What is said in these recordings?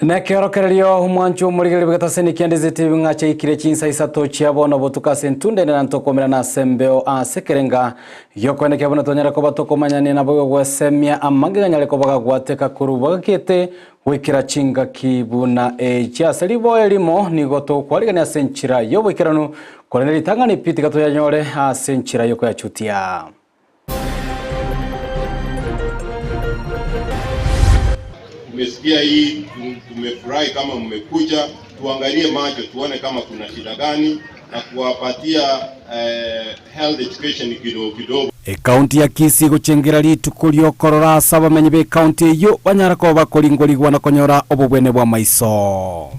Nekerokererio humwancho murigere bagataseni Ndizi TV ngache ikire Chinsa Isato chiabona botuka sentunde na ntokomera na sembeo sekerenga yoko neke abona tonyara ko batokomanyane na bogo gwesemia amanganya leko baga gwateka kuruba kete wikira chinga kibuna chiaselibo elimo nigoto kwaligania senchira yobo ikiranu koleneri tangani piti gato yanyore senchira yoko ya chutia. Umesikia hii, tumefurahi kama mmekuja, tuangalie macho tuone kama kuna shida gani na kuwapatia health education kidogo. County ya Kisii guchengera litukurio korora saba menye county yo banyara ko bakolingolingwa na konyora obubwene bwa maiso.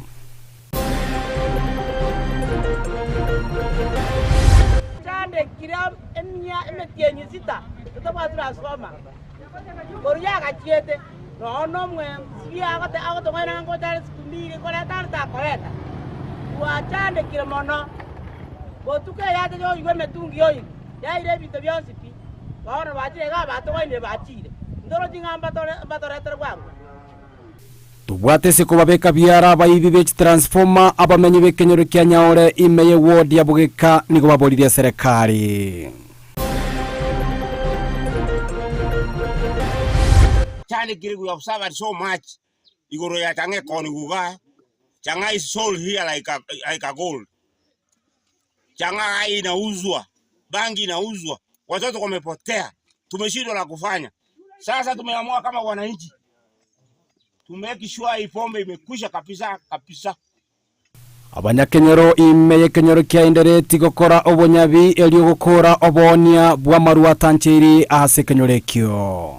Chande kiram enya emetienyi sita tutawa transformer. Koria gachiete no mwe sia agote ngwana ngota sikumiri kola tarta koeta. Wa chande kiramono. Botuke yate yo ywe metungi yo. Ya ile bito byonsi pi. Bawona bajire bato wine bachire. Ndoro jingamba batoreta rwangu. Tubwate se kubabeka biara abayibi be transformer abamenye bekenyero kya nyaore imeye ward ya bugeka niko baboliriye serikali. Chane kiri we have suffered so much. Igoro ya tange koni guga. Changa is sold here like a gold. Changa inauzwa. Bangi inauzwa. Watoto wamepotea. Tumeshindwa la kufanya. Sasa tumeamua kama wananchi. Tumeki sure ipombe imekwisha kabisa. Abanyakenyero imeye kenyero kya indereti gokora obonyabi elio gukora obonia bwa marua tanchiri ahase kenyorekyo.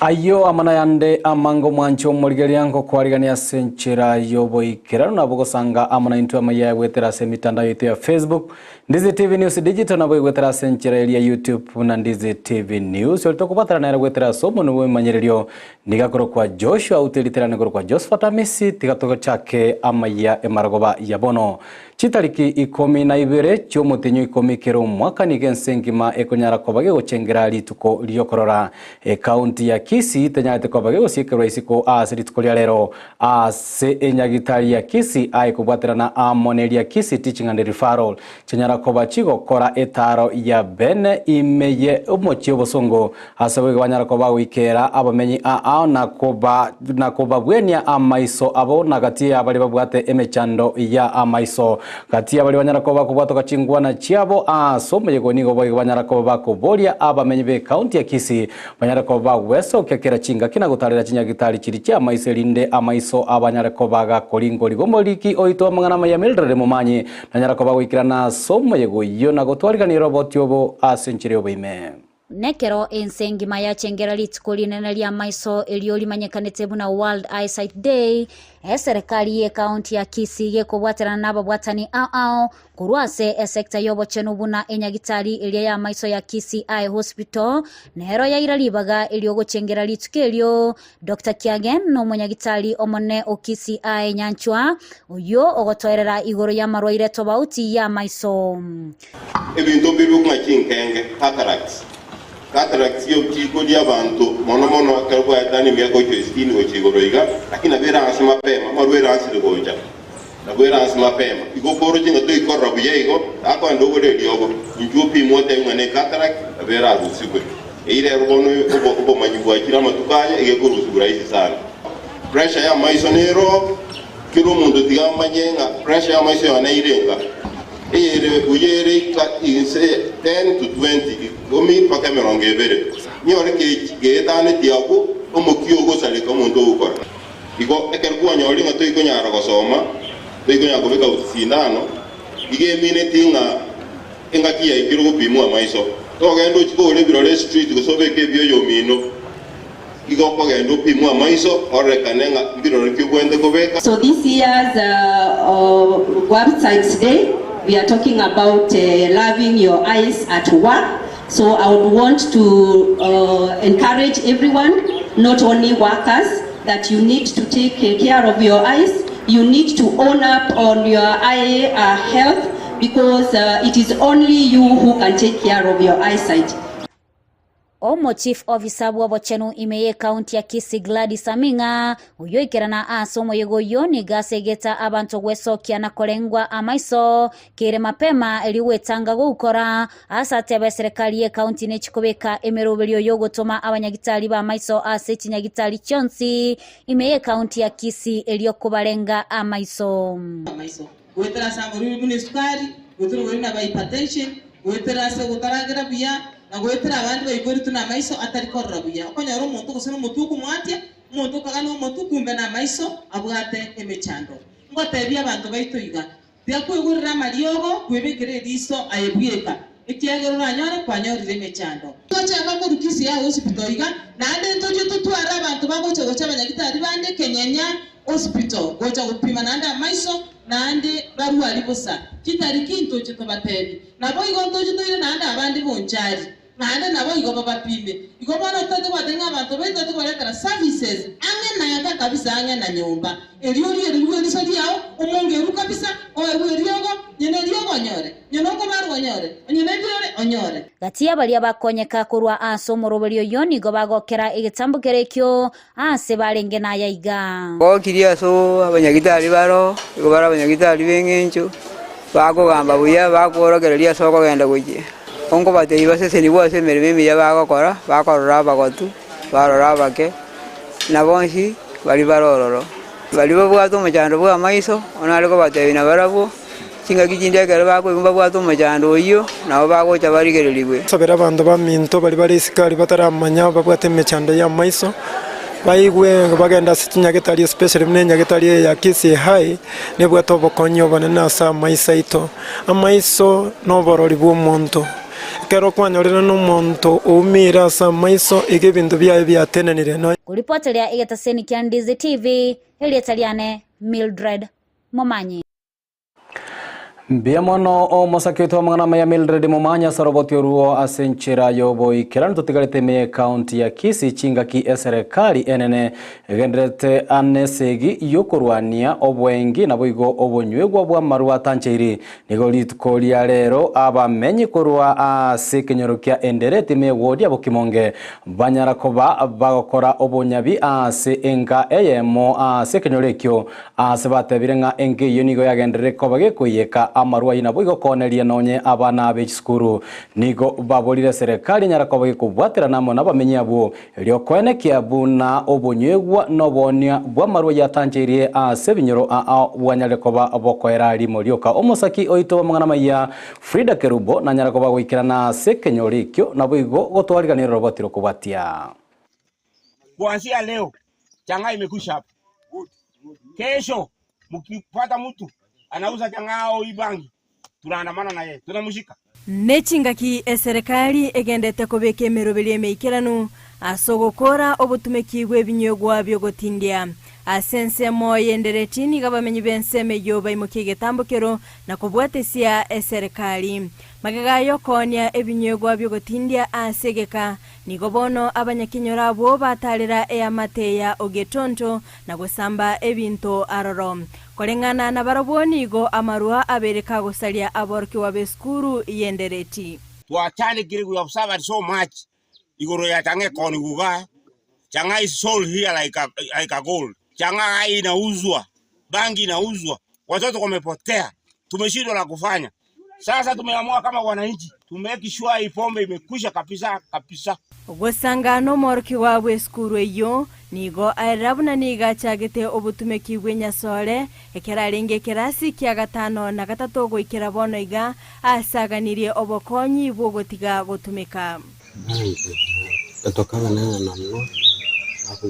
Ayo amana yande amango mwancho murigeriango kwaligania senchira yobo ikirano nabo gosanga amana into Amayia gwetera se mitandao yetu ya Facebook Ndizi TV News Digital nabo gwetera senchira ya YouTube na Ndizi TV News olito kupatana na gwetera somo no manyererio nigakoro kwa Joshua utelitera ngoro kwa Josephat Amisi tigatoka chake Amayia emaragoba yabono chitariki 12 cyo mutenyo 10 kero mwaka nigensengima ekonyara kobage gochengera lituko lyokorora county ya Kisii tenyate kobage gosiekero isiko asirituko lero ase enyagitari ya Kisii ai kubwaterana amonelia Kisii teaching and referral chenyara kobachigo kora etaro ya bene imeye umochi obosongo asawe banyara koba wikera abamenyi na koba bwenya amaiso abo nagati abali babwate emechando ya amaiso kati abali banyara koba kubwatoka chingwana chiabo asomeye gonigo boy banyara koba kubolia abamenyi be county ya Kisii banyara koba weso kekera chinga kina gutarira chinyagitari chiri cha amaiso linde amaiso abanyara koba ga kolingo ligomoliki oito mangana maya mildre mumanyi banyara koba wikirana someye goyo na gotwarika ni robot yobo asenchire obaime Nekero ensengima ya chengera litikulinene lya maiso elioli manyekanete buna World Eyesight Day serikali ye county ya Kisii gekobwaterana nabo bwatani kurwase sector yobo chenu buna enyagitari elia ya maiso ya Kisii Eye Hospital nero ya iralibaga eliogo chengera litukelio Dr. Kiagen no munyagitari omone o Kisii Eye nyanchwa uyo ogotoerera igoro ya marwaire tobauti ya maiso ebintu bibu ngachinkenge cataracts yo chiko dia bantu mono kalwa dani miako chestini gochigoroiga lakini abera asima pema marwera asile goja na bwera asima pema igokoro jinga to ikorra buyego ako ndogo de diogo njupi mote ngane cataract abera azusigwe ile rono obo manyugwa kira matukaya igekoro usuguraisi sana pressure ya maisonero kiro mundo tigamanyenga pressure ya maiso yanairenga uyere ka inse 10 to 20 gomi paka merongevere nyore ke dane diabu omokio go sale ko mundo ukora igo ekerkuwa nyori ngato iko nyara gosoma iko nyago beka usindano ige minute nga kia ikiro gupimwa maiso to gendo chiko le biro street go sobeke byo yomino igo ko gendo pimwa maiso orekanenga biro kikwende ko beka. So this year's website today we are talking about loving your eyes at work. So I would want to encourage everyone, not only workers, that you need to take care of your eyes. You need to own up on your eye health because it is only you who can take care of your eyesight. Omo chief officer bw'obochenu imeye county ya Kisii Gladys Aminga uyoikerana asomo yegoyoni gasegeta abantu gwesokia na kolengwa amaiso kire mapema eliwetanga gukora asateba serikali ye county nechikobeka emerobelyo yogotoma abanyagitali ba amaiso ase chinyagitali chonsi imeye county ya Kisii eliyokubalenga amaiso wetera samuri bune sukari wetera wena ba hypertension wetera se gutaragira buya na gwetera abandi bayigori tuna maiso atari korra buya okonyara umuntu gusana umutuku mwatia umuntu kagano umutuku kumbe na maiso abwate emechando ngotebya abantu baitoiga bya kwigurira mariogo kwebekere riso ayebuyeka ikiagero nanyore kwanyorire emechando tochanga ko Kisii ya hospital iga nande toje tutwara abantu bagoche gocha abanyagitari bande kenyenya hospital gocha gupima nande maiso nande barwari bosa kitari kinto cyo batebi nabo igonto cyo ire nande abandi bonchari nande nabo igoba bapime igobana tete badenga abantu bende tukoletera services anye na yaka kabisa anye na nyumba eliyo liso diao umongeru kabisa oweriogo nyene riogo nyore nyonoko barwo nyore nyene byore onyore gatia bali abakonyeka kurwa asomo robelyo yoni gobagokera igitambukere kyo ase balenge na yaiga kiria so abanyagitari baro igobara abanyagitari bengencho bagogamba buya bagorogereria soko genda guje ongo batei basese ni bose mereme ya bagokora bakorora bagotu barora bake nabonshi bali barororo bali babwato machando bwa maiso onale ko batei na barabo kinga kijinde gare bako igumba bwato machando iyo nabo bagocha barigereribwe sobera abantu baminto bali bari sikari bataramanya babwate mechando ya maiso baigwe bagenda sitinyagetari especially mnenyagetari ya Kisii high nebwa tobokonyo banena sa Isato amaiso no borori bw'omuntu kero kwanyorera n'omuntu umira sa maiso ige bintu byaye byatenenire no kuripotelea igetaseni kya Ndizi TV elietaliane Mildred Momanyi Biamono o mosakito mangana maya Mildred Momanya sarobotio ruo asenchera yobo ikirano totigalete me county ya Kisii chinga ki eserekali enene gendrete anesegi yokorwania obwengi na boigo obonywegwa bwa marwa tancheiri nigolit kolia rero abamenyi korwa asekenyorokia enderete me wodi abokimonge banyara koba bagokora obonyabi ase enga eyemo asekenyorekyo asebatebirenga enge yonigo yagendere kobage kuyeka amarwa ina boigo konelia nonye abana b'ekikuru nigo babolire serikali nyarakobe kubwatira namo nabamenyi abo elio kwene kiabuna obonyegwa nobonia bwa marwa yatanjerie ase binyoro bwanyarekoba abokoera limo lioka omosaki oito mangana maya Frida Kerubo na nyarakoba gwikirana ase kenyorikyo na boigo gotwariganira robotiro kubwatia kuanzia leo changa imekusha hapa kesho mkipata mtu anauza changao ibangi tunaandamana na yeye tunamshika nechinga ki eserikali egendete kobeke merobeli meikiranu asogokora obutumeki bw'ebinyogwa byogotindia asense moyenderetini gabamenyi benseme yo baimukige tambukero na kubwatesia eserikali magagayo konya ebinyogwa byogotindia asegeka nigobono abanyakinyora bo batalira eyamateya ogetonto na gusamba ebinto aroro kolengana na barabonigo amarua abereka gosalia aborki wa beskuru yendereti tuachane kirigu ya kusaba so much igoro ya tange koni guga changa is sold here like a gold changa inauzwa bangi inauzwa watoto wamepotea tumeshindwa la kufanya sasa tumeamua kama wananchi tumeki shua ipombe imekwisha kabisa gosangano morki wa beskuru yo nigo arabuna niga chagete obutumeki bwenyasole ekerarenge kerasi kya gatano na gatatu goikera bono iga asaganirie obokonyi bwogotiga gotumeka natokana na namno hapo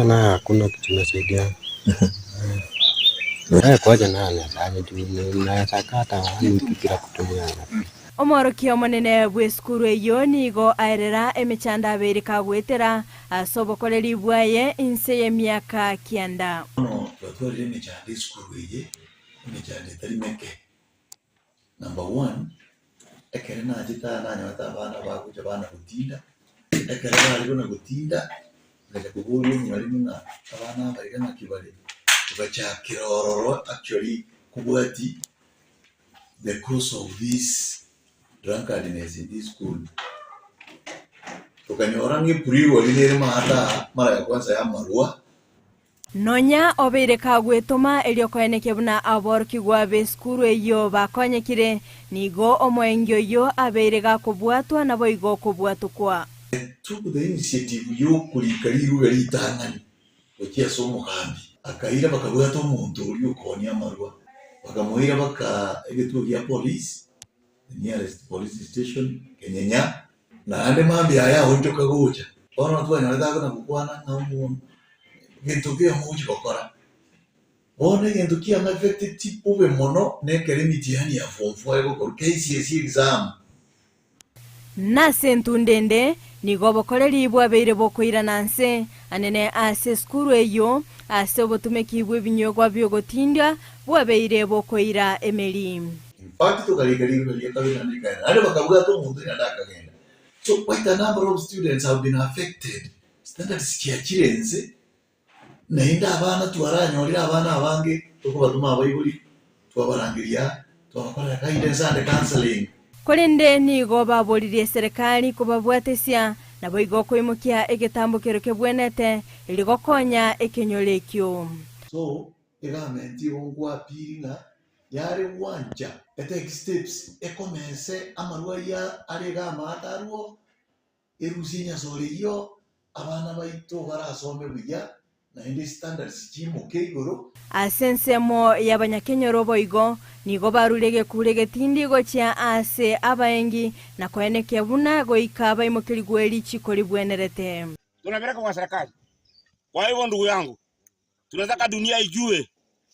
na hakuna kitu nasaidia kwaje nani aje tu na sakata nikikira kutumia omoroki omonene bweskuru eyo nigo aerera emechanda abere kagwetera asobokoreri bwaye inse y'emyaka kianda twatwari emechanda eskuru eye emechanda etari meke number 1 ekere najita nanyota abana bakuja bana gutinda ekere bari gona gutinda ngaja kuguru nyari muna abana bari gana kibale tugacha kirororo actually kubwati the cause of this drunkardness in this school. Tukanyora ngi purigo lile mahata mara ya kwanza ya marua. Nonya obere kagwetoma eliokoeneke buna aboroki gwabe skuru eyo bakonyekire nigo omwengyo yo abere gakobwatwa nabo igo kobwatukwa. Took the initiative yo kulikaliru yalitangani okia somo kambi akaira bakabwata omuntu uri ukonya marua bakamuhira baka egetu ya police, the nearest police station Kenyanya na ande mambi aya honto kagoja ono twanya ndataka na kukwana na umuntu gentukia muji bakora one gentukia affected tipo be mono ne kere mitihani ya form 4 ko KCSE exam na sentundende nigo bokoreri bwabeire bokoira nanse anene ase skuru eyo ase obotumeki bw'ebinyogwa byogotinda bwabeire bokoira emeri. In fact tukalikaliru yakabina nikana ande bakabwa to omuntu yandakagenda. So quite a number of students have been affected. Standards kiakirenze nainda abana tuaranyolira abana abange tuko batuma abayibuli twabarangiria twabakora guidance and counseling. Kolende nigo babolirie serikali kubabwatesia nabo igo koimukia egetambukiro kebwenete iligokonya ekenyolekyo. So egamenti ongwa piringa yare wanja take steps ekomese amarua ya arega mataruo erusinya soleyo abana baito barasome buya na indi standards chimo keigoro asensemo y'abanyakenyoro boigo nigo barurege kurege tindigo cha ase abaengi na koeneke buna goikaba imokeli gweli chikoli bwenerete. Tunapeleka kwa serikali. Kwa hivyo ndugu yangu, tunataka dunia ijue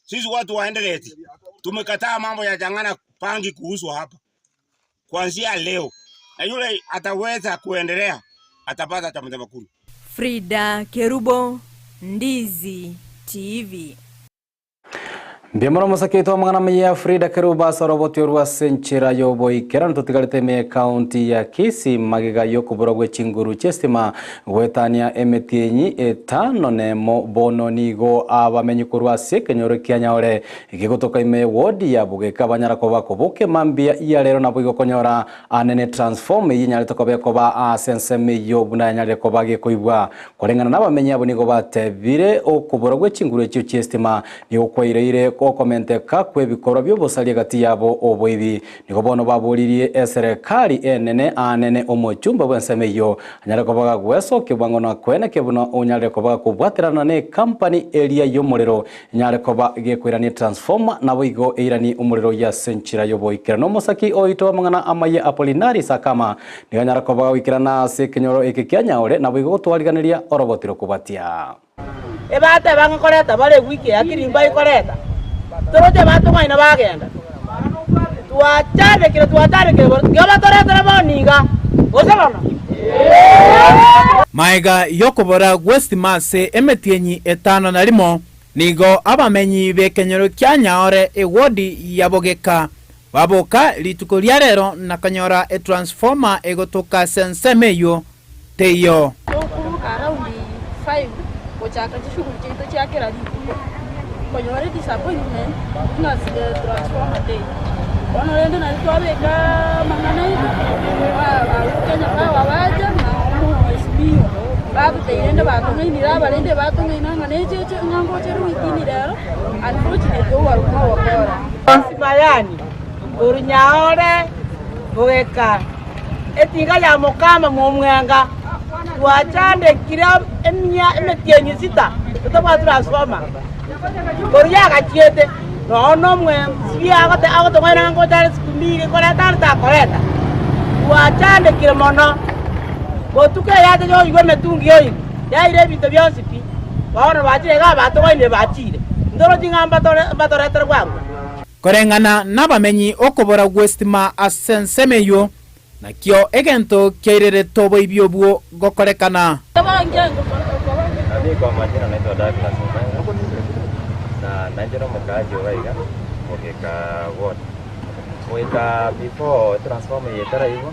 sisi watu waendelee. Tumekataa mambo ya jangana pangi kuhusu hapa. Kuanzia leo na yule ataweza kuendelea atapata cha mtema-kuni. Frida Kerubo, Ndizi TV. Biamara musakito mangana meya Frida Keruba soroboti orwa senchera yoboy keran tutigalite me county ya Kisii magiga yokuborogwe chinguru chestima gwetania emetienyi etano nemo bono nigo abamenyi kurwa sekenyoro kyanyaore igigotoka ime wodi ya bugeka banyara ko bakoboke mambia iya lero na bwigo konyora anene transform yinyale tokobe ko ba senseme yo buna nyale ko bage koibwa korengana nabamenyi abo nigo batebire okuborogwe chinguru ekyo chestima ni okwaire komente kakwe bikorwa by'obosali gati yabo oboibi niko bono baburirie serikali enene anene omochumba bwensemeyo anyare kobaga gweso kibwango na kwene kebuno onyare kobaga kubwaterana ne company area y'omuriro nyare koba gekwirani transformer nabo igo eirani umuriro ya senchira yoboikira no musaki oito mangana Amayia Apolinari sakama niganyara kobaga wikirana sekenyoro ekikyanya nabo igo twariganiria orobotiro kubatia ebate bangakoreta bare wiki akirimba ikoreta toroje batumwaina bagenda tuwatarekire yobatoreta boniga osabona maiga yokobora gwestimase emetienyi etano na limo nigo abamenyi bekenyero kyanyaore ewodi yabogeka baboka lituko lya rero nakanyora transformer egotoka sensemeyo teyo around 5 kochaka chishuguli cheto chakera konyore disappointment na transformer day onorende na twabeka mangana Kenya kwa waja na SBO babu teyende batongainira balende batongaina necheche ngango cheru ikini rero unfortunately waruma wakora simayani urunyaore bogeka etinga ya mukama mumwenga twachande kira emetienyi sita tutaba transformer Korea gachiete no mwe sia agote mwana ngo tare sikumiri kora tarta koreta wachande kire mono botuke yate yo igwe metungi yo ya ire bito byose pi baona bachire ga bato baine bachire ndoro jingamba batore tere gwangu korengana nabamenyi okobora gwestima asensemeyo nakyo egento keirere tobo ibyobuo gokorekana kwa majina naitwa Douglas na najero mkaji waiga okeka ward weka before transform yetara hivyo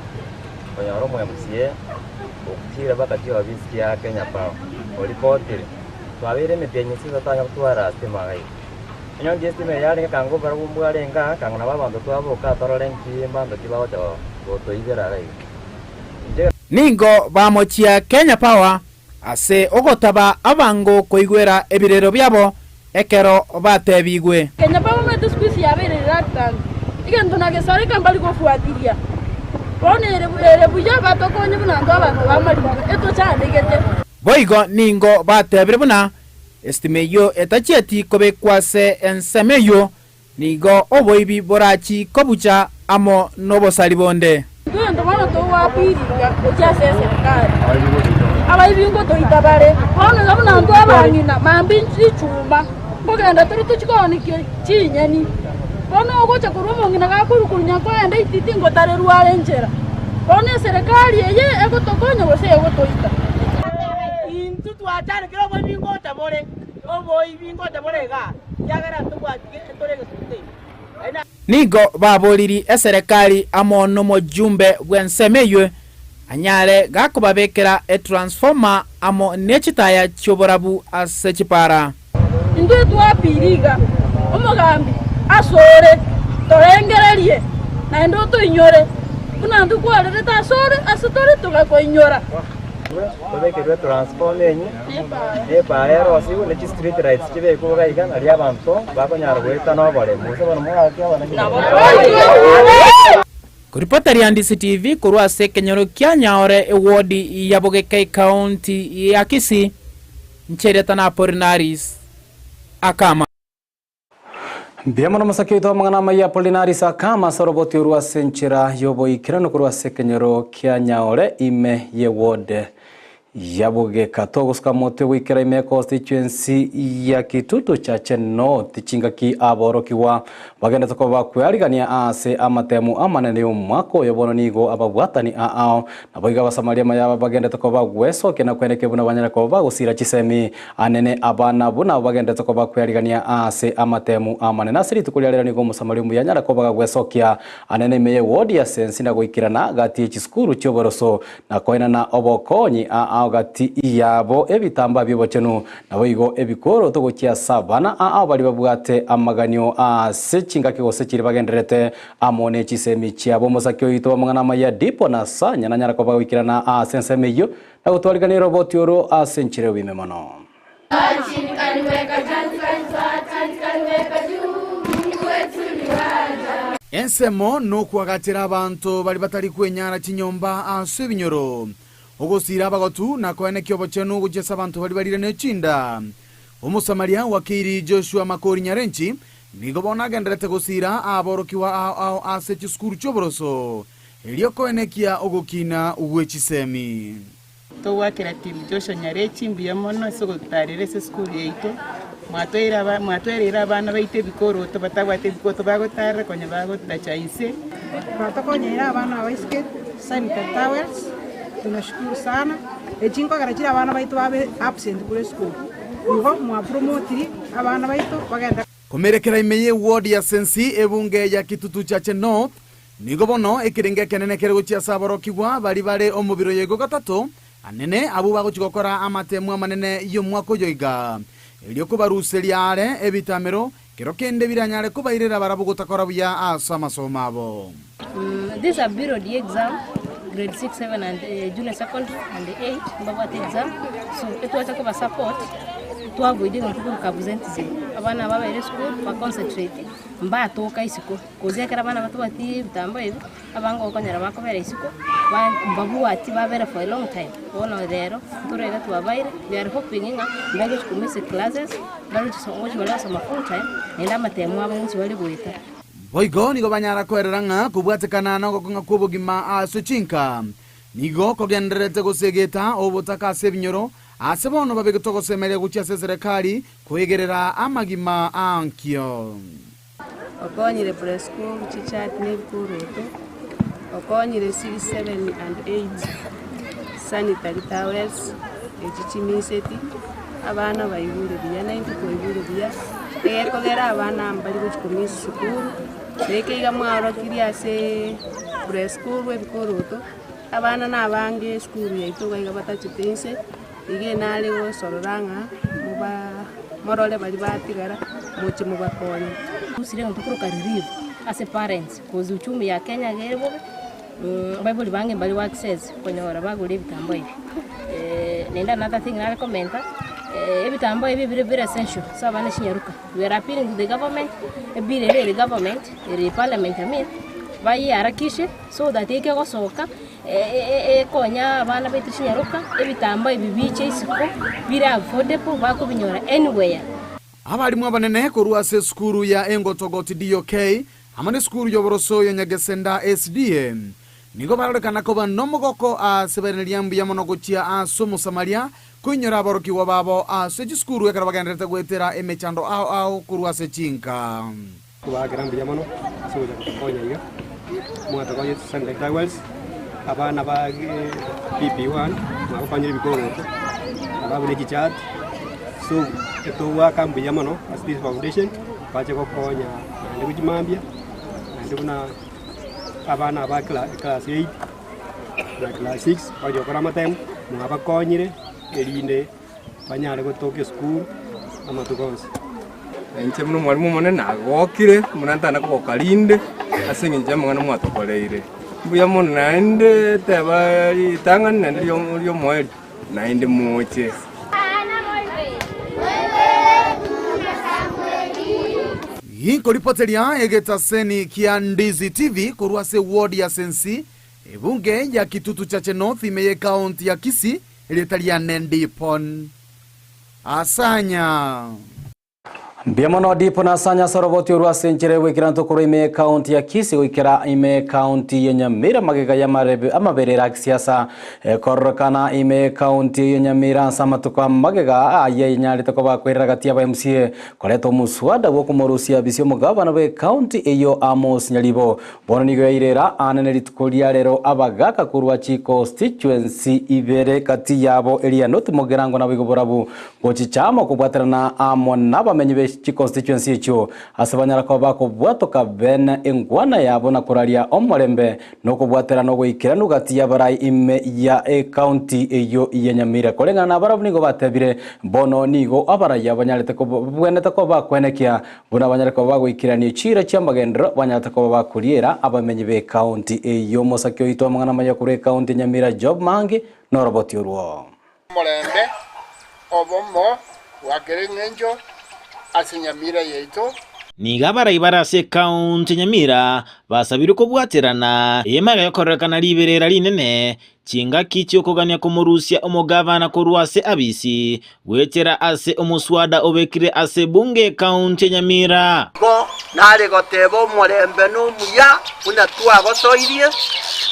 kwenye romo ya MCA ukitira bakati wa visi ya Kenya Power olipotire twabire metienyi sisa tanya kutwara stima gai Nyo ndiestima yali kango bara kumbwale nga kangana babantu twabo ka torolenki mbando kibaho cho gotoizera rai. Ningo bamochia Kenya Power ase ogotaba abango koigwera ebirero byabo ekero batebigwe. Kenya Power metu squeeze yabere ratang. Igendo nagesari kambali kufuatilia. Bone buya batokonye bunando abantu bamali eto cyandegete. Boigo ningo batebire buna estimeyo etacheti kobe kwase ensemeyo nigo oboibi borachi kobucha amo nobo salibonde. Ndo bana to wapiriga cyase serikali. Abayibingo to itabare. Bone zabuna ndo abanyina mambi ncicuma. Bogenda turi tukikoni kinyeni. Bone ogocha kurumo ngina gakurukunya ko enda ititingo tare ruare njera. Bone serikali yeye egotokonyo gose egotoita. Intu twachane kiro boibingo tabore. Oboibingo tabore ga. Yagara tubwatike entorege sute. Nigo baboliri eserikali amono mojumbe gwensemeyo anyare gakobabekera transformer amo nechitaya choborabu asechipara. Indu twapiriga omugambi asore torengererie na ndo to inyore kuna ndu kwalere ta asore asitore tugakoinyora Babekera transformer enyi epa ero sigo ne street rights kibe ko gaiga ali abantu bakonyara gweta no bale muso bano mwaki abana Kuripota ya Ndizi TV kurwa se kenyoro kya nyaore ewodi ya Bogekei County ya Kisii nchere na Apolinaris akama Biamono masakio ito mga Amayia Apolinaris akama soroboti urwa senchira yobo ikirano kurwa se kenyoro kya nyaore ime ye wode Yabogeka togoska mote wikira ime constituency ya Kitutu cha Cheno tichinga ki aborokiwa bagenda tokoba kuyarigania ase amatemu amanene umwako yobono nigo ababwatani aao naboiga basamaria mayaba bagenda tokoba gweso kena kweneke buna banyana koba gusira chisemi anene abana buna bagenda tokoba kuyarigania ase amatemu amanene asiri tukulialera nigo musamaria muyanyara koba gwesokia anene meye wodi ya sensi na goikirana gati chiskuru choboroso na koina na obokonyi gati iyabo ebitamba byobochenu naboigo ebikoro togokia sabana bali babwate amaganyo sechinga kigose kiri bagenderete amone chisemi chiabo mosakyo ito mga Amayia dipo na sanya na nyara koba wikirana sensemeyo na gutwarigana robot yoro senchire wime mono Ensemo no kuagatira abantu bali batali kwenyara chinyomba asebinyoro ogosira bagotu na koene kyobochenu gujesa abantu bali balire nechinda omusamaria wakiri Joshua Makori Nyarenchi nigo bonagenderete gosira aborokiwa ase chiskuru choboroso elio koene kia ogokina uwechisemi towakira team Joshua Nyarenchi mbiamono sogotarire se skuru yeito mwatwerera abana baite bikoro to batagwate bikoto bagotara konya bagotda chaise batokonyera abana baisket sanitary towels. Tunashukuru sana. Echinko garachira abana baitu babe absent kule school. Niho mwa promotiri abana baitu bagenda. Komerekera imeye ward ya sensi ebunge ya Kitutu cha North. Nigo bono ekirenge kenene kerego chia saborokiwa bali bale omubiro yego gatatu. Anene abu bagochikokora amatemu amanene yo mwako yoiga. Elio kubaruseryare ebitamero kero kende biranyare kubairera barabu gutakora buya asama somabo. This a bureau the exam. Grade 6, 7 and junior secondary and 8 mbabati exam. So it was a support to avoid people kabuzentism. Abana baba ile school ba concentrate mba toka isiko kozekera abana batubati bitambaye abango okonyera bakobera isiko babu ati babera for a long time ono rero turega tubabaire we are hoping inga mbage kumise classes bali tusongoje bala sama full time enda matemu abanzi bali boita Boigo nigo banyara kwereranga kubwatekana na gokonga kubogima asochinka nigo kogenderete gosegeta obotaka sebinyoro asebono babegotoko semeria guchia serikali kuegerera amagima ankyo okonyire preschool chichat ne kuruto okonyire 6, 7 and 8 sanitary towels echichimiseti abana bayibure biya 90 koibure biya ekogera abana mbali guchikomisa sukuru Rekeiga mwaro kiria se preschool webikuruto abana nabange school yaitu gaiga batachitense ige nale go sororanga muba morole bali batigara moche mubakonyi usire ntukuru kariribu as a parents cause uchumi ya Kenya gerebo Bible bange bali wa access konyora bagure bitambo hivi nenda another thing na comment ebitambo hivi very essential so abana shinyaruka we are appealing to the government the government the parliament bayi harakishe so that ike gosoka konya abana betu shinyaruka ebitambo hivi biche isiko biri affordable bako binyora anywhere. Abalimu abanene korwa se skuru ya Engotogoti DOK amane skuru yoboroso ya Nyagesenda SDM nigo barekana ko banomogoko asebeneliambu ya monogochia asomo Samaria kunyora aboroki wababo aseji skuru ya karabagendete gwetera emechando au kurwa se chinka kubagerambi ya mono soja kukonya iyo mwata ko Sunday Towels abana ba PP1 mwakonyira bikoro ababule kichat so eto wakambu ya mono as this foundation bache kokonya ndi kujimambia ndi kuna abana ba class 8 na class 6 bajo kora time mwabakonyire erinde banyare gotoke school amatukonse enche muno mwalimu munene agokire munantana ko kalinde asengenje mwana mwatokoleire buya muno naende teba itangana ndio mweli naende moche Yinko ripoteria egeta seni kia Ndizi TV kurwa se ward ya Sensi ebunge ya Kitutu Chache North imeye county ya Kisii eletalia nendipon asanya Biamono dipo na sanya soroboti urwa senchere wekiranto kuro ime county ya Kisii wikira ime county ya Nyamira magega ya marebe amaberera kisiasa korokana ime county ya Nyamira samatuka magega aye nyalite ko bakwera gatia ba MCA koleto muswada wo kumorusia bisyo mugabana we county eyo Amos Nyalibo bononigo irera anene litukolia rero abagaka kurwa chi constituency ibere kati yabo elia not mogerango na bigoborabu gochichamo kubwaterana amona bamenye chi constituency echo asabanyara ko bako bwato ka ben engwana yabo na kuralia omorembe no kubwatera no gwikira nugati ya barai ime ya county eyo ya Nyamira kolenga na barabu nigo batebire bono nigo abarai abanyarete ko bwenete ko bakwenekia buna abanyarete ko bagwikira ni chira cha magendro banyarete ko bakuriera abamenye be county eyo mosakyo ito mangana manya kure county Nyamira job mangi no roboti urwo morembe obomo wakerengenjo Nyamira yeito niga barayibara se county Nyamira basabire ko bwaterana yemaga yokorekana liberera linene chinga kichi okogania komorusia omogavana korwase abisi wetera ase omuswada obekire ase bunge county Nyamira ko nare gotebo morembe no muya una twa gosoirie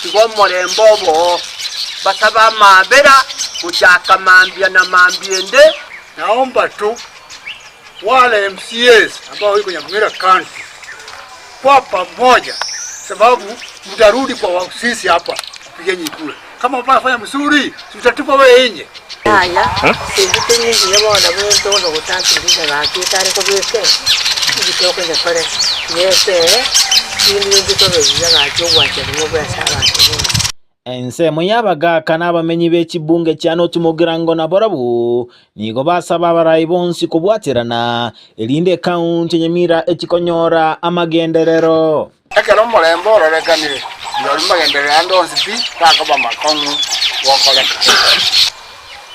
tigo morembe obo basaba mabera kuchaka mambia na mambiende naomba tu wale MCAs ambao wiko Nyamira County kwa pamoja, sababu mtarudi kwa sisi hapa kupigeni kura. Kama unafanya mzuri, tutatupa wewe nje. Haya, sisi nyinyi yabo na mtu ndo kutantu ndio ngaki tare ko bese. Ndio ko nyakore. Yese, ndio ndio ko bese ngaki wacha ngo besa abantu. Ensemo y'abagaka n'abamenyi b'ekibunge kya Notimugirango na Borabu nigo basaba abarayi bonsi kubwaterana elinde county Nyamira ekikonyora amagenderero ekero morembo ororekanire yori magenderero andonsi pi kakoba makongu wokoleka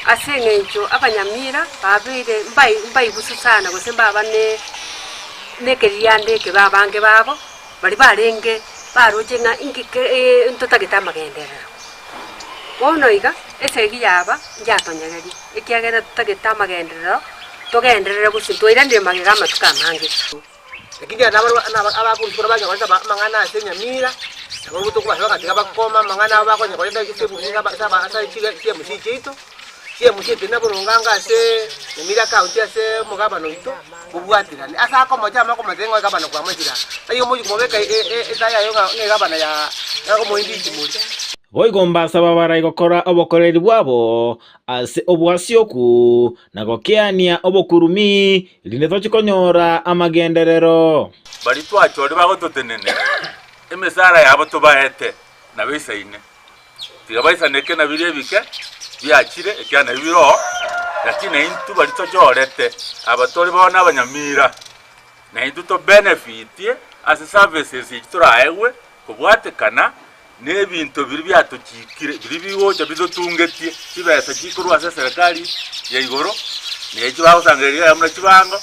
asengejo abanyamira babire mbai busu sana gosemba bane nekeriande ke babange babo bali barenge baroje nga ingike ntotageta magenderero wono iga esegi yaba njatonyageri ikiagera tutageta magenderero togenderero gusintoira ndi magegama tukamange ekija abakuru baje kwenda mangana ase Nyamira abo butukuba katika bakoma mangana abakonya kwenda kisebu saba asa ikiga musicito sie musite na burunganga ase Nyamira County ase mugabano ito kubwatirane asa ko moja mako mazengo gabano kwa majira ayo moju mobeka etaya yo ngabana ya ko moindi kimuri boigomba saba barayi gokora obokoreri bwabo ase obwasioku nagokeania obokurumi linde tochikonyora amagenderero bari twachori bagototenene emesara yabo tobaete na bisaine tigabaisane na birebike byakire ekyana biro lakini intu bali tochorete abatori bona abanyamira na induto benefitie as services ituraewe kubwatekana n'ebintu biri byatokikire biri biwocha bizotungetie bibesa kikorwa ase serikali ya igoro n'ekyo bagusangeria ya muna kibango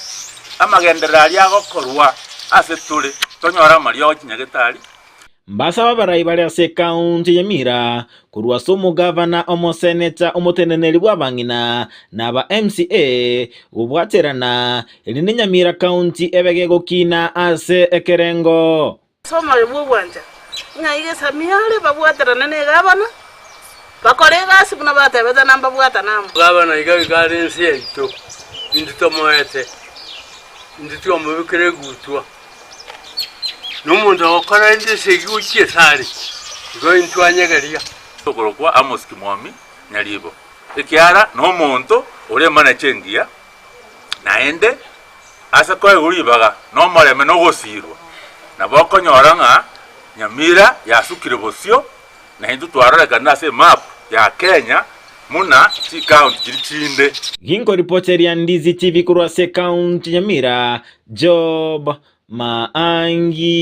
amagenderera yagokorwa ase tuli tonyora mario kinyagetari mbasa babarai bari ase county ya Nyamira kurwa somo governor omoseneta omoteneneri bwabangina naba MCA ubwaterana elinde Nyamira county ebegego kina ase ekerengo soma bwanja ngaige samiale babwaterana ne gabana bakorega sibuna batebeza namba bwata namba gabana igabigari ensi yaito indito moete indito mubikire gutwa n'umuntu wakora ndese yukiye sari ngo intwanyegaria sokorokwa Amos Kimwami nyalibo ekiara no muntu ore mana chengia naende asa kwa uribaga no mareme no gosirwa na bokonyoranga Nyamira yasukire bosio na hindu twaroreka nase map ya Kenya muna chi county chinde ginko reporter ya Ndizi TV kurwa se county Nyamira Job Maangi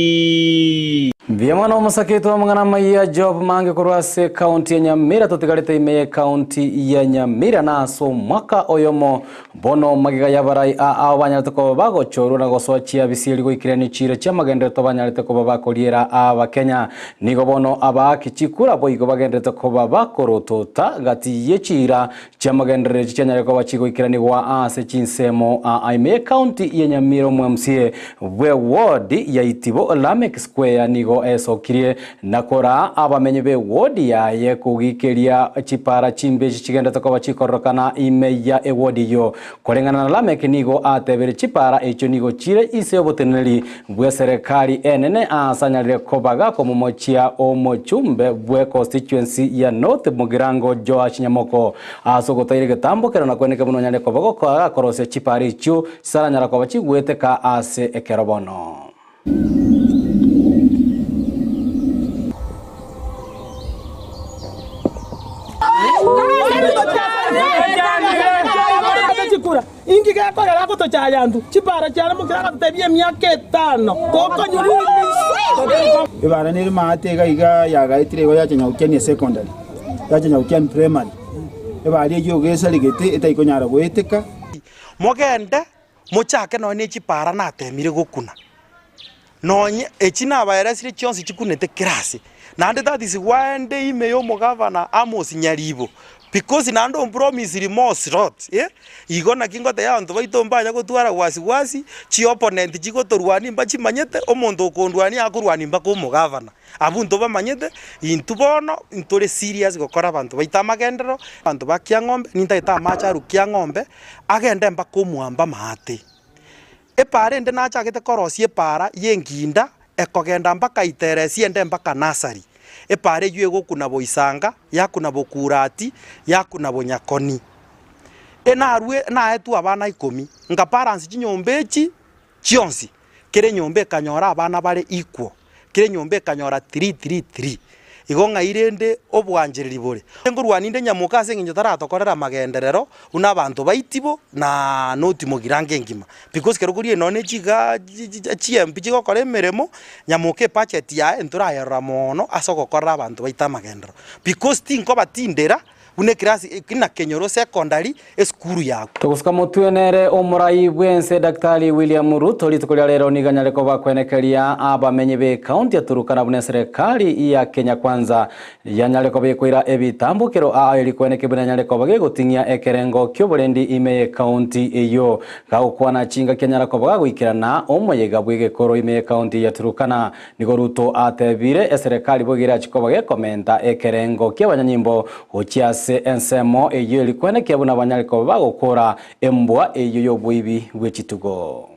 Vyamana omusakito mangana Amayia Job Maangi kurwa se county ya Nyamira totigarite imeye county ya Nyamira naso mwaka oyomo bono magiga yabarai abanyarite ko bagochorwa na gosochia bisiri goikirani chire cyamagendere to banyarite ko babakoriera aba Kenya nigo bono abakikura boigo bagendere ko babakorotota gati yechira cyamagendere cyanyare ko bachigoikirani wa ase Chinsemo imeye county ya Nyamira MCA we ward ya Itibo Lamek Square nigo esokirie nakora abamenye be ward yaye kugikeria chipara chimbe chigenda to ko bachikorokana imeya e ward yo korengana na Lamek nigo atebere chipara echo nigo chire ise oboteneri bwe serikali enene asanyarire kobaga ko mumochia omochumbe bwe constituency ya North Mugirango Joash Nyamoko asogotaire getambo kero nakweneke buno nyane kobago ko korose chipara icho saranyara ko bachigwete ka ase ekerobono ingi gakorera ko tochayandu chipara cyane mukira gatebye myaka 5 kokonyuri ibara niri matega iga yagaitire go yachenya ukeni secondary yachenya ukeni primary ibari ejo gesa ligete itaikonyara gweteka mogende muchake none chipara natemire gukuna nonye echina abayeresire chionsi chikunete kirasi nande that is why nde imeyo mugavana Amos Nyaribo because nando promise remorse rot igona kingote ya nto baito mbanya gutwara wasi chi opponent chigotorwani mba chimanyete omonto okondwani akurwani mba ko mugavana abunto bamanyete intubono intore serious gokora abantu baita magendero abantu bakia ngombe ninta ita macharu kia ngombe agende mba ko muamba mahate epare nde nachagete korosie para yenginda ekogenda mpaka iteresie nde mpaka nasari epare yego kuna boisanga yakuna bokurati yakuna bonyakoni enarwe na etu abana 10 nga parents chinyombechi chionsi kire nyombe kanyora abana bare equal kire nyombe kanyora 333 igonga irende obwanjiriri bore ngurwaninde nyamukase nginyo taratokorera magenderero una abantu baitibo na noti mugirange ngima because kero kuri none chiga chiempi chigokora emeremo nyamuke budget ya entura ya mono asogokora abantu baita magendero because tinko batindera une kirasi kina kenyoro secondary eskuru yako tugusuka mutwenere omurai bwense Daktari William Ruto litukolia lero niganyare ko bakwenekeria abamenye be county ya Turukana bune serikali ya Kenya kwanza yanyare ko bekwira ebitambukiro ili kweneke bune nyare ko bagegotingia ekerengo kyo burendi ime county eyo gakwana chinga Kenya ko bagwikirana omoyega bwege koro ime county ya Turukana nigo Ruto atebire serikali bogira chiko bagekomenta ekerengo kyo banyanyimbo ochiase ensemo eyo likwene kebuna banyaliko bagokora embwa eyo yobwibi bwechitugo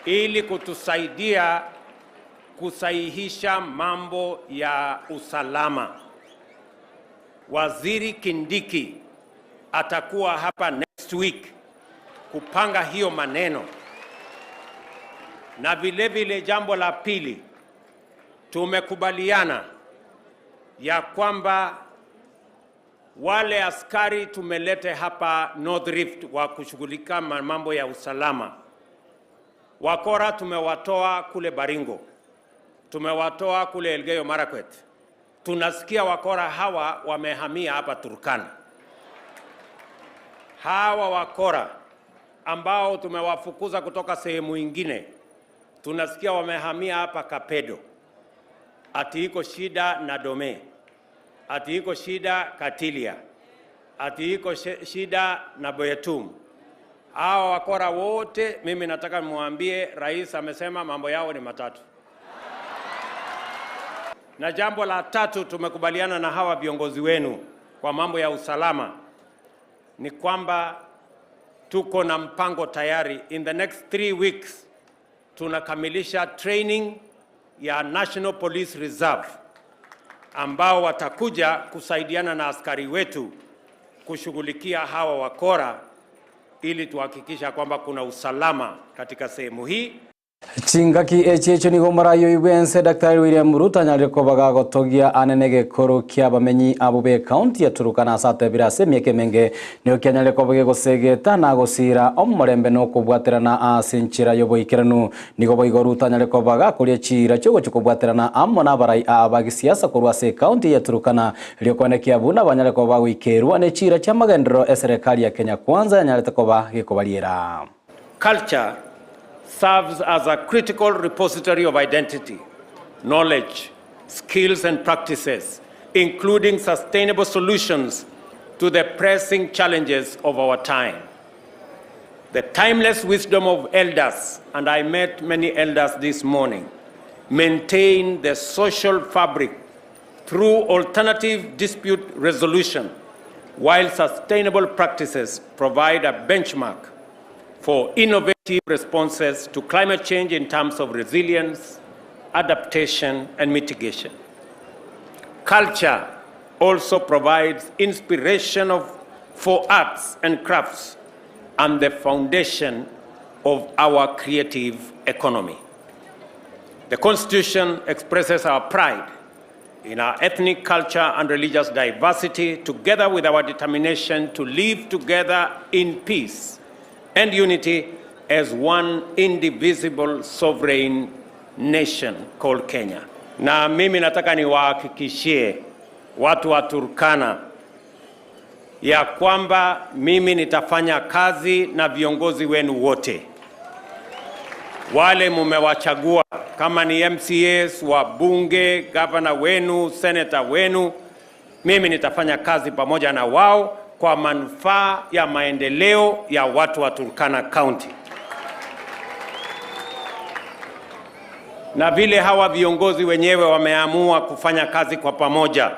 ili kutusaidia kusahihisha mambo ya usalama. Waziri Kindiki atakuwa hapa next week kupanga hiyo maneno. Na vile vile jambo la pili, tumekubaliana ya kwamba wale askari tumelete hapa North Rift wa kushughulika mambo ya usalama. Wakora tumewatoa kule Baringo, tumewatoa kule Elgeyo Marakwet. Tunasikia wakora hawa wamehamia hapa Turkana. Hawa wakora ambao tumewafukuza kutoka sehemu ingine, tunasikia wamehamia hapa Kapedo. Ati iko shida na Dome, ati iko shida Katilia, ati iko shida na Boyetum. Hawa wakora wote, mimi nataka muambie rais amesema mambo yao ni matatu. Na jambo la tatu, tumekubaliana na hawa viongozi wenu kwa mambo ya usalama ni kwamba tuko na mpango tayari. In the next 3 weeks tunakamilisha training ya National Police Reserve ambao watakuja kusaidiana na askari wetu kushughulikia hawa wakora ili tuhakikisha kwamba kuna usalama katika sehemu hii. Chingaki echecho nigo marayo iwense Daktari William Ruto anyareko bagagotogia anenege koro kia bamenyi abube county ya Turkana asate birase mieke menge nio kianyareko bagegosegeta na gosira omurembe no kubwaterana asinchira yoboikeranu nigo boigo Ruto anyareko bagakoria chira cyo kubwaterana amona barai abagisiasa kurwase county ya Turkana liokonekia buna banyareko bagwikerwa ne chira cha magendero serikali ya Kenya kwanza anyareko bagekobaliera. Culture serves as a critical repository of identity, knowledge, skills and practices, including sustainable solutions to the pressing challenges of our time. The timeless wisdom of elders, and I met many elders this morning, maintain the social fabric through alternative dispute resolution, while sustainable practices provide a benchmark for innovative responses to climate change in terms of resilience, adaptation, and mitigation. Culture also provides inspiration for arts and crafts and the foundation of our creative economy. The Constitution expresses our pride in our ethnic culture and religious diversity, together with our determination to live together in peace and unity as one indivisible sovereign nation called Kenya. Na mimi nataka niwahakikishie watu wa Turkana ya kwamba mimi nitafanya kazi na viongozi wenu wote. Wale mumewachagua kama ni MCAs, wabunge, gavana wenu, senator wenu, mimi nitafanya kazi pamoja na wao kwa manufaa ya maendeleo ya watu wa Turkana County. Na vile hawa viongozi wenyewe wameamua kufanya kazi kwa pamoja,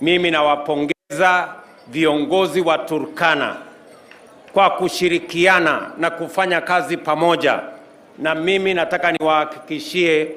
mimi nawapongeza viongozi wa Turkana kwa kushirikiana na kufanya kazi pamoja. Na mimi nataka niwahakikishie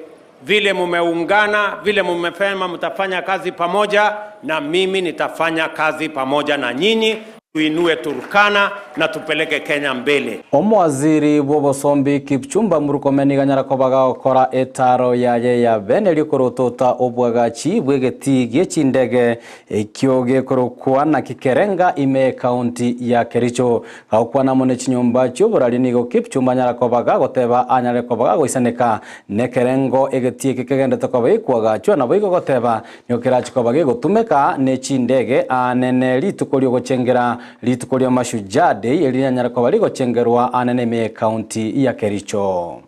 vile mumeungana, vile mumefema mtafanya kazi pamoja, na mimi nitafanya kazi pamoja na nyinyi tuinue Turkana na tupeleke Kenya mbele. Omwaziri bw'obosombi Kipchumba Murkomen iganyarako bagakora etaro yaye ya bene likorotota obwagachi bwegeti gyechindege ekyoge korokwa na kikerenga ime county ya Kericho gakwana mone chinyomba cyo burali nigo Kipchumba nyarako bagagoteba anyareko bagagoisaneka nekerengo egeti kikegende tokobekwaga cyo na boigo goteba nyokirachiko bagegotumeka ne chindege anene litukolyo gochengera litukolyo mashujaa day elinyarako baligo chengerwa anene county ya Kericho.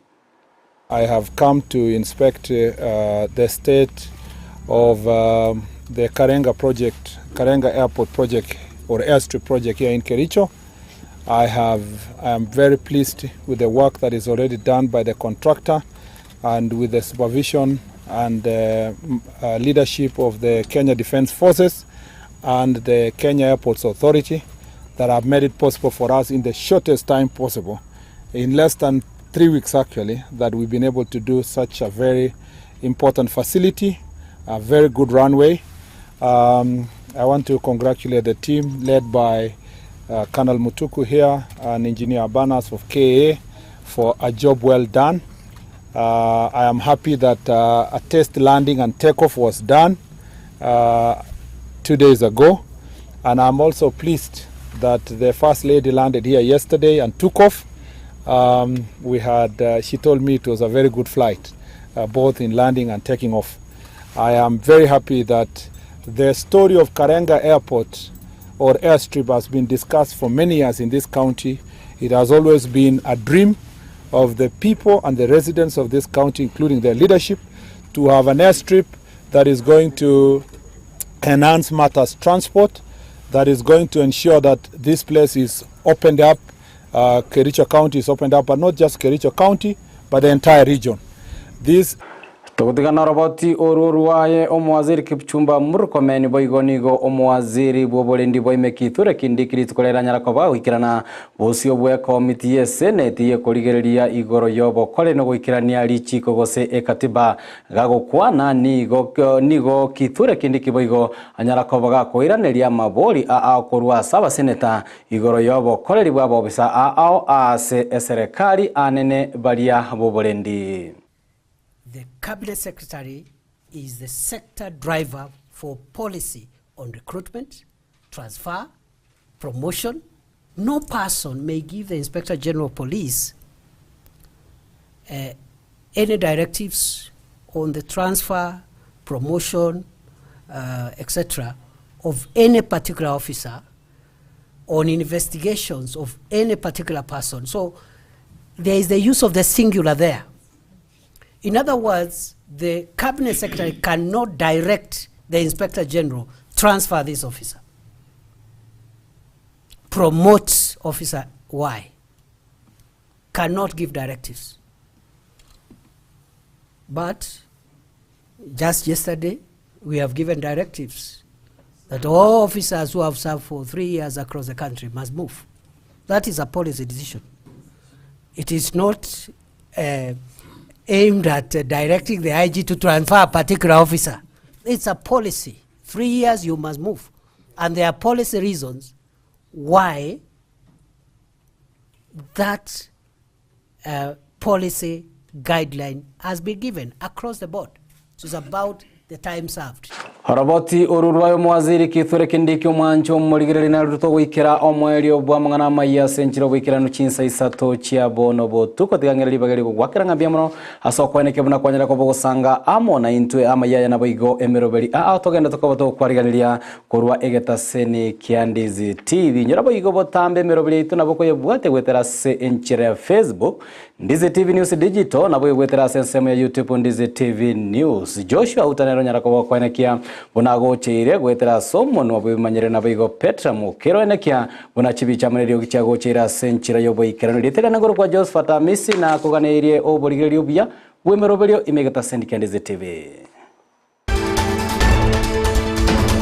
I have come to inspect the state of the Karenga Airport project or airstrip project here in Kericho. I am very pleased with the work that is already done by the contractor and with the supervision and leadership of the Kenya Defence Forces and the Kenya Airports Authority that have made it possible for us in the shortest time possible, in less than 3 weeks actually, that we've been able to do such a very important facility, a very good runway. I want to congratulate the team led by Colonel Mutuku here and Engineer Banas of KA for a job well done. I am happy that a test landing and takeoff was done 2 days ago, And I'm also pleased that the First Lady landed here yesterday and took off. She told me it was a very good flight, both in landing and taking off. I am very happy that the story of Karenga Airport or airstrip has been discussed for many years in this county. It has always been a dream of the people and the residents of this county, including their leadership, to have an airstrip that is going to enhance matters transport, that is going to ensure that this place is opened up, Kericho County is opened up, but not just Kericho County, but the entire region. Tukutigana roboti oruruaye omwaziri Kipchumba Murkomen boigonigo omwaziri bwobolendi boimekithure kindikiri tukolera nyarakoba wikirana bosio bwe komiti ye senate ye koligereria igoro yobo kole no gwikirania lichiko gose ekatiba gagokwana nigo kithure kindiki boigo anyarakoba gakoiraneria mabori akorwa saba seneta igoro yobo kole libwa obisa ase serikali anene balia bobolendi. The Cabinet Secretary is the sector driver for policy on recruitment, transfer, promotion. No person may give the Inspector General of Police any directives on the transfer, promotion, etc. of any particular officer, on investigations of any particular person. So there is the use of the singular there. In other words, the Cabinet Secretary cannot direct the Inspector General, transfer this officer, promote officer Y, cannot give directives. But just yesterday, we have given directives that all officers who have served for 3 years across the country must move. That is a policy decision. It is not aimed at directing the IG to transfer a particular officer. It's a policy. 3 years you must move. And there are policy reasons why that policy guideline has been given across the board. So it's about the time served. Haraboti orurwayo mwaziri kithure kindiki omwancho muligireri na ruto gwikira omweri obwa mangana Amayia senchiro gwikira no Chinsa Isato chia bono botuko tigangereri bageri gwakira ngambia muno asokweneke buna kwanyira ko bogosanga amona intwe Amayia na boigo emeroberi togenda tokoboto kwariganiria korwa egeta sene Ndizi TV nyora boigo botambe emeroberi itu naboko yebwate gwetera se enchire ya Facebook Ndizi TV News Digital nabo yegwetera sensemo ya YouTube Ndizi TV News Joshua Auta nyara ko kwenekia bunago cheire gwetera somo no bimanyire na bigo Petra mukero enekia buna chibicha munerio gichago cheira senchira yobo ikera litera nagoro kwa Josephat Amisi na kuganeirie oborigerio bya wemeroberio imegata sendika Ndizi TV.